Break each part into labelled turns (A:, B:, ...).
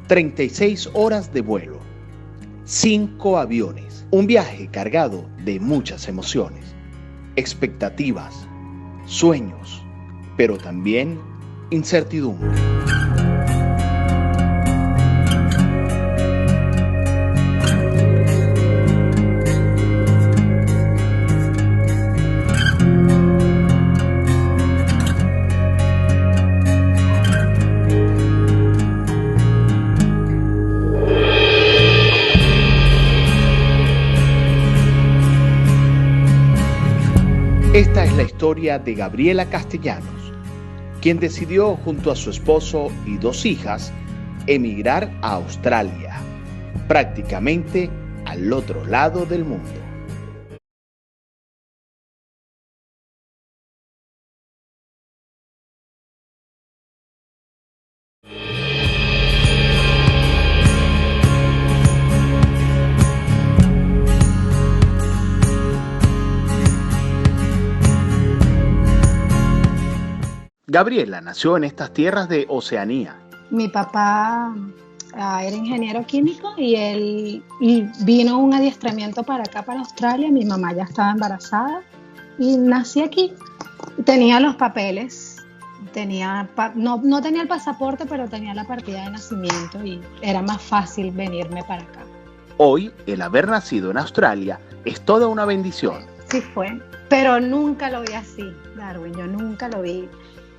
A: 36 horas de vuelo, 5 aviones, un viaje cargado de muchas emociones, expectativas, sueños, pero también incertidumbre. Esta es la historia de Gabriela Castellanos, quien decidió junto a su esposo y 2 hijas emigrar a Australia, prácticamente al otro lado del mundo. Gabriela nació en estas tierras de Oceanía.
B: Mi papá era ingeniero químico y vino un adiestramiento para acá, para Australia. Mi mamá ya estaba embarazada y nací aquí. Tenía los papeles, no tenía el pasaporte, pero tenía la partida de nacimiento y era más fácil venirme para acá.
A: Hoy, el haber nacido en Australia es toda una bendición.
B: Sí fue, pero nunca lo vi así, Darwin, yo nunca lo vi.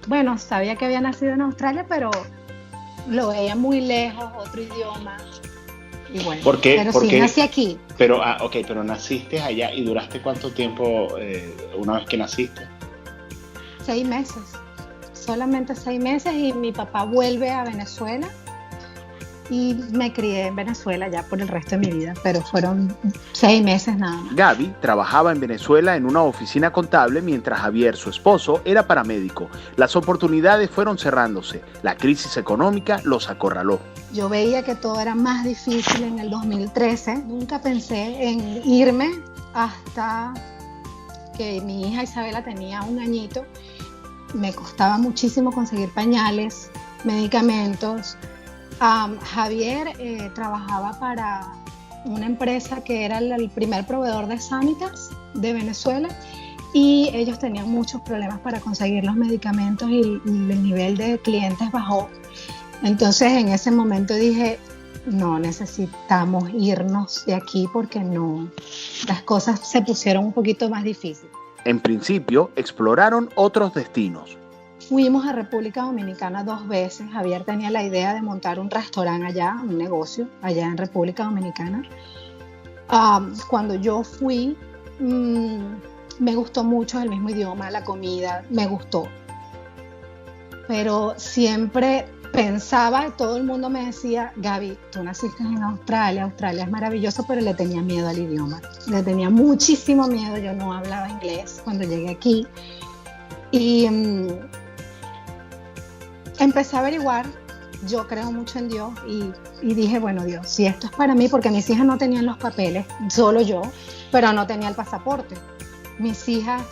B: Bueno, sabía que había nacido en Australia, pero lo veía muy lejos, otro idioma. Y bueno, sí, nací aquí.
C: Pero naciste allá y duraste ¿cuánto tiempo una vez que naciste?
B: 6 meses, solamente 6 meses, y mi papá vuelve a Venezuela y me crié en Venezuela ya por el resto de mi vida, pero fueron 6 meses nada más.
A: Gaby trabajaba en Venezuela en una oficina contable mientras Javier, su esposo, era paramédico. Las oportunidades fueron cerrándose, la crisis económica los acorraló.
B: Yo veía que todo era más difícil en el 2013, nunca pensé en irme hasta que mi hija Isabela tenía 1 añito. Me costaba muchísimo conseguir pañales, medicamentos. Javier trabajaba para una empresa que era el primer proveedor de Sanitas de Venezuela, y ellos tenían muchos problemas para conseguir los medicamentos y el nivel de clientes bajó. Entonces en ese momento dije, no, necesitamos irnos de aquí porque no, las cosas se pusieron un poquito más difíciles.
A: En principio exploraron otros destinos.
B: Fuimos a República Dominicana 2 veces. Javier tenía la idea de montar un restaurante allá, un negocio allá en República Dominicana. Cuando yo fui, me gustó mucho el mismo idioma, la comida, me gustó. Pero siempre pensaba, todo el mundo me decía, Gaby, tú naciste en Australia, Australia es maravilloso, pero le tenía miedo al idioma. Le tenía muchísimo miedo, yo no hablaba inglés cuando llegué aquí. Y empecé a averiguar, yo creo mucho en Dios y dije, bueno, Dios, si esto es para mí, porque mis hijas no tenían los papeles, solo yo, pero no tenía el pasaporte. Mis hijas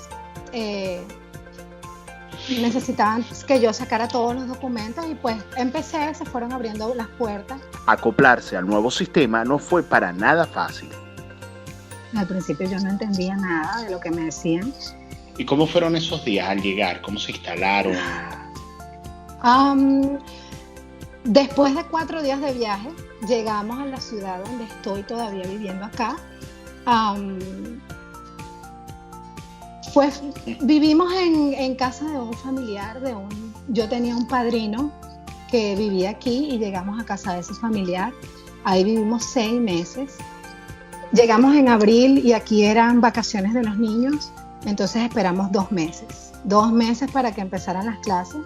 B: necesitaban que yo sacara todos los documentos y pues se fueron abriendo las puertas.
A: Acoplarse al nuevo sistema no fue para nada fácil.
B: Al principio yo no entendía nada de lo que me decían.
C: ¿Y cómo fueron esos días al llegar? ¿Cómo se instalaron?
B: Después de 4 días de viaje, llegamos a la ciudad donde estoy todavía viviendo acá. Vivimos en casa de un familiar, yo tenía un padrino que vivía aquí y llegamos a casa de ese familiar. Ahí vivimos 6 meses. Llegamos en abril y aquí eran vacaciones de los niños, entonces esperamos 2 meses. 2 meses para que empezaran las clases.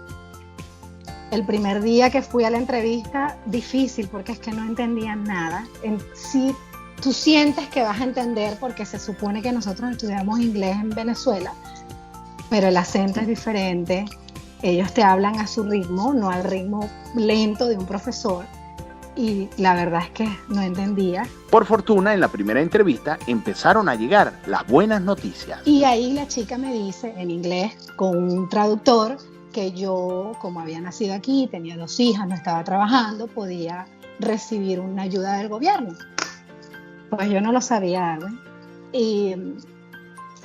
B: El primer día que fui a la entrevista, difícil porque es que no entendía nada. Sí, tú sientes que vas a entender porque se supone que nosotros estudiamos inglés en Venezuela, pero el acento es diferente. Ellos te hablan a su ritmo, no al ritmo lento de un profesor. Y la verdad es que no entendía.
A: Por fortuna, en la primera entrevista empezaron a llegar las buenas noticias.
B: Y ahí la chica me dice en inglés con un traductor que yo, como había nacido aquí, tenía 2 hijas, no estaba trabajando, podía recibir una ayuda del gobierno. Pues yo no lo sabía, Darwin. Y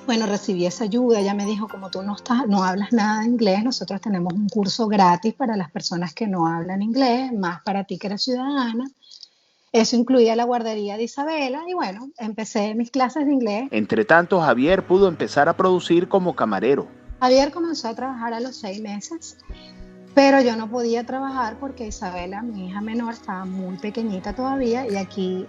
B: bueno, recibí esa ayuda. Ella me dijo, como tú no hablas nada de inglés, nosotros tenemos un curso gratis para las personas que no hablan inglés, más para ti que eres ciudadana. Eso incluía la guardería de Isabela y bueno, empecé mis clases de inglés.
A: Entre tanto, Javier pudo empezar a producir como camarero.
B: Javier comenzó a trabajar a los 6 meses, pero yo no podía trabajar porque Isabela, mi hija menor, estaba muy pequeñita todavía y aquí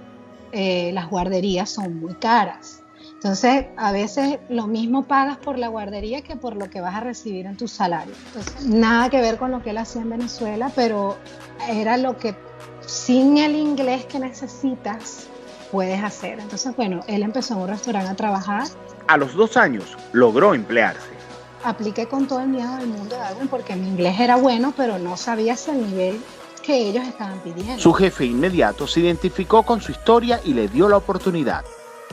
B: las guarderías son muy caras. Entonces, a veces lo mismo pagas por la guardería que por lo que vas a recibir en tu salario. Entonces, nada que ver con lo que él hacía en Venezuela, pero era lo que sin el inglés que necesitas puedes hacer. Entonces, bueno, él empezó en un restaurante a trabajar.
A: A los 2 años logró emplearse.
B: Apliqué con todo el miedo del mundo, Darwin, porque mi inglés era bueno, pero no sabía hasta el nivel que ellos estaban pidiendo.
A: Su jefe inmediato se identificó con su historia y le dio la oportunidad.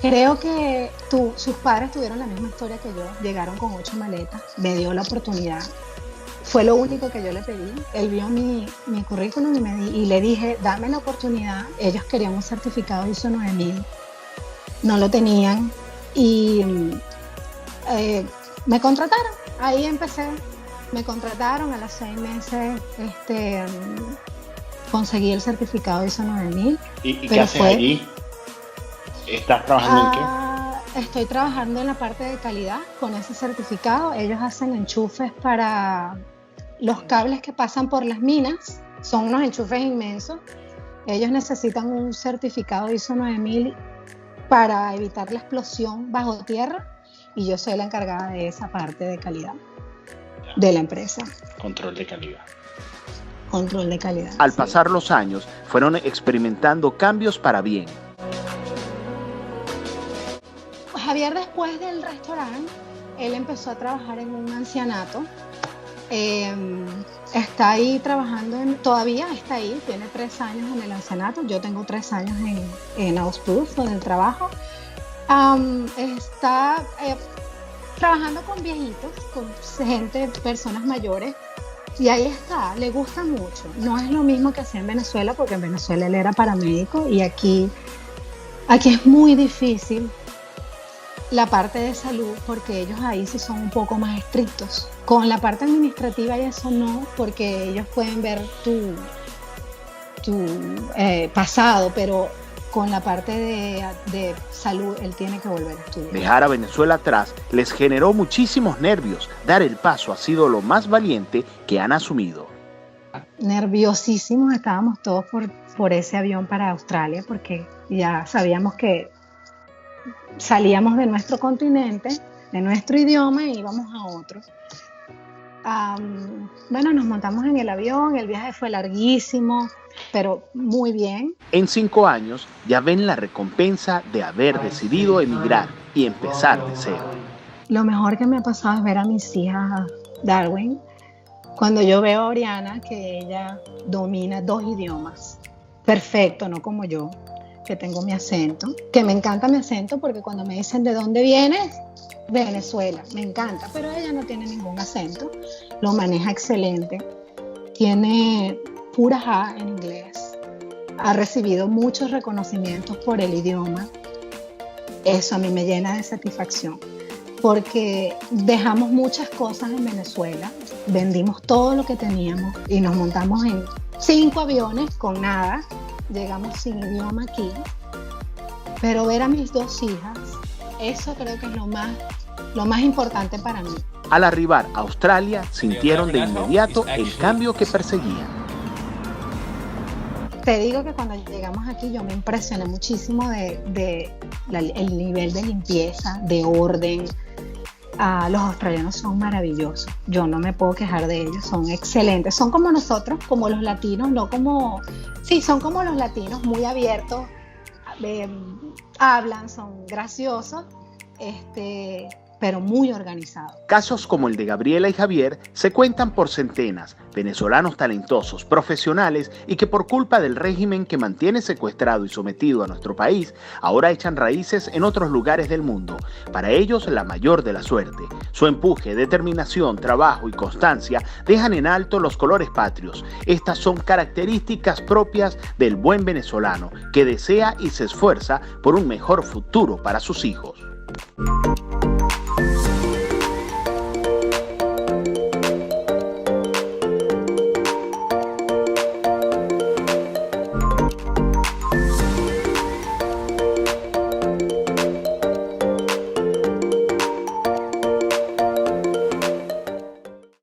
B: Creo que sus padres tuvieron la misma historia que yo. Llegaron con 8 maletas, me dio la oportunidad. Fue lo único que yo le pedí. Él vio mi currículum y le dije, dame la oportunidad. Ellos querían un certificado ISO 9000. No lo tenían y me contrataron. Ahí empecé. Me contrataron a los 6 meses. Conseguí el certificado ISO 9000.
C: ¿Y qué haces allí? ¿Estás trabajando en qué?
B: Estoy trabajando en la parte de calidad con ese certificado. Ellos hacen enchufes para los cables que pasan por las minas. Son unos enchufes inmensos. Ellos necesitan un certificado ISO 9000 para evitar la explosión bajo tierra y yo soy la encargada de esa parte de calidad de la empresa.
C: Control de calidad.
B: Control de calidad.
A: Al pasar los años, fueron experimentando cambios para bien.
B: Javier, después del restaurante, él empezó a trabajar en un ancianato. Está ahí trabajando, todavía está ahí, tiene 3 años en el ancianato. Yo tengo 3 años en Auspuff, en el trabajo. Está trabajando con viejitos, con gente, personas mayores. Y ahí está, le gusta mucho. No es lo mismo que hacía en Venezuela, porque en Venezuela él era paramédico y aquí es muy difícil la parte de salud, porque ellos ahí sí son un poco más estrictos. Con la parte administrativa y eso no, porque ellos pueden ver tu pasado, pero con la parte de salud él tiene que volver a estudiar.
A: Dejar a Venezuela atrás les generó muchísimos nervios. Dar el paso ha sido lo más valiente que han asumido.
B: Nerviosísimos estábamos todos por ese avión para Australia, porque ya sabíamos que salíamos de nuestro continente, de nuestro idioma y íbamos a otro. Bueno, nos montamos en el avión, el viaje fue larguísimo, pero muy bien.
A: En 5 años ya ven la recompensa de haber decidido emigrar y empezar de cero.
B: Lo mejor que me ha pasado es ver a mis hijas, Darwin, cuando yo veo a Oriana, que ella domina 2 idiomas, perfecto, no como yo, que tengo mi acento, que me encanta mi acento porque cuando me dicen ¿de dónde vienes? Venezuela, me encanta, pero ella no tiene ningún acento, lo maneja excelente, tiene puras A en inglés, ha recibido muchos reconocimientos por el idioma. Eso a mí me llena de satisfacción, porque dejamos muchas cosas en Venezuela, vendimos todo lo que teníamos y nos montamos en 5 aviones con nada. Llegamos sin idioma aquí, pero ver a mis 2 hijas, eso creo que es lo más importante para mí.
A: Al arribar a Australia, sintieron de inmediato el cambio que perseguían.
B: Te digo que cuando llegamos aquí yo me impresioné muchísimo el nivel de limpieza, de orden. Los australianos son maravillosos, yo no me puedo quejar de ellos, son excelentes, son como nosotros, como los latinos, son como los latinos, muy abiertos, hablan, son graciosos, pero muy organizado.
A: Casos como el de Gabriela y Javier se cuentan por centenas, venezolanos talentosos, profesionales y que por culpa del régimen que mantiene secuestrado y sometido a nuestro país, ahora echan raíces en otros lugares del mundo. Para ellos, la mayor de la suerte. Su empuje, determinación, trabajo y constancia dejan en alto los colores patrios. Estas son características propias del buen venezolano que desea y se esfuerza por un mejor futuro para sus hijos.